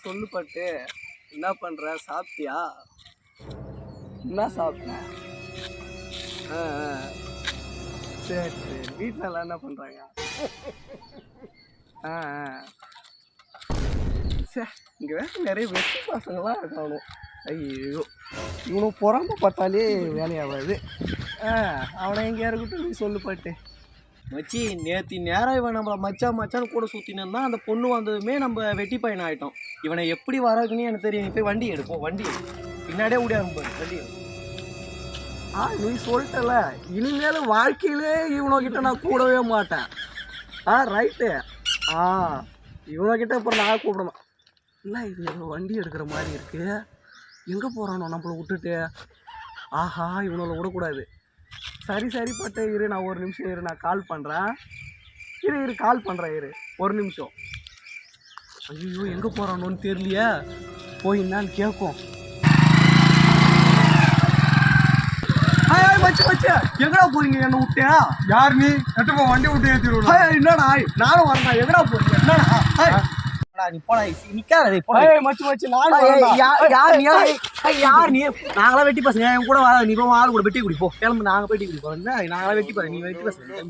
சொல்லு பட்டு. என்ன பண்ற? சாப்பிட்டியா? என்ன சாப்பிட்ட? சரி சரி. வீட்டில் எல்லாம் என்ன பண்றாங்க? சரி, இங்கே வேற நிறைய வெட்டி பசங்களாம் இருக்கானு. ஐயோ, இவனும் பொறாம பார்த்தாலே வேலையாகாது. அவனை எங்கேயா இருக்கட்டும், நீ சொல்லு பட்டு. மச்சி நேற்று நேரம் இவன் நம்மளை மச்சான்னு கூட சுற்றினா அந்த பொண்ணு வந்ததுமே நம்ம வெட்டி பையன் ஆகிட்டோம். இவனை எப்படி வரக்குன்னு எனக்கு தெரியும். நீ போய் வண்டி எடுப்போம், வண்டி பின்னாடியே ஓடியாரும் பாரு, வண்டி எடு. நீ சொல்லிட்டல, இனிமேல் வாழ்க்கையிலே இவனோகிட்ட நான் கூடவே மாட்டேன். ரைட்டு. இவனோகிட்ட அப்புறம் நான் கூப்பிடணும். இல்லை, இது வண்டி எடுக்கிற மாதிரி இருக்கு. எங்கே போகிறானோ நம்மளை விட்டுட்டு? ஆஹா, இவனோட விடக்கூடாது. சரி சரி பட்டு இரு, நான் ஒரு நிமிஷம் இரு, நான் கால் பண்ணுறேன். இரு கால் பண்ணுறேன், இரு ஒரு நிமிஷம். ஐயோ, எங்கே போகிறானோன்னு தெரியலையே. போய் என்னான்னு கேட்கும். மச்சு எங்கடா போறீங்க? என்ன விட்டியா? யார் நீ? கட்டுப்பா, வண்டி விட்டு ஏற்றிடுவோம். என்னடா நானும் வரேன். எங்கடா போறீங்க? என்னடா நீ போடா, நிக்காத. மச்சு நானும். யார் நீ? நாங்களாம் வெட்டி பசங்க, என் கூட வர. நீ போய் ஆள் கூட வெட்டி குடிப்போம். கிளம்பு, நாங்கள் வெட்டி குடிப்போம். நாங்களாம் வெட்டி பாரு, நீ வெட்டி பசங்க.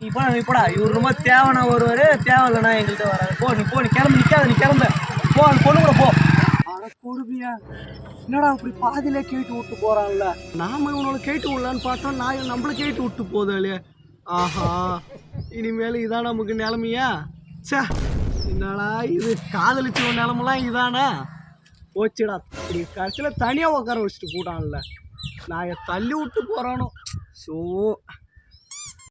நீ போடா. இவர் ரொம்ப தேவைன்னா ஒருவர், தேவையில்லைண்ணா எங்கள்கிட்ட வராது. நீ கிளம்பு, நிக்காத. நீ கிளம்பு, போ. அந்த பொண்ணு கூட போ. கொடுமையா, என்னடா அப்படி பாதியிலே கேட்டு விட்டு போறான்ல. நாம இவனோட கேட்டு விடலான்னு பார்த்தோம், நான் நம்மள கேட்டு விட்டு போதாலே. ஆஹா, இனிமேல் இதான் நமக்கு நிலைமையா? சே, என்னடா இது, காதலிச்ச நிலமெல்லாம் இதானா? போச்சுடா. இப்படி கடைசியில் தனியாக உட்கார வச்சுட்டு போட்டான்ல. நான் தள்ளி விட்டு போறானோ. ஸோ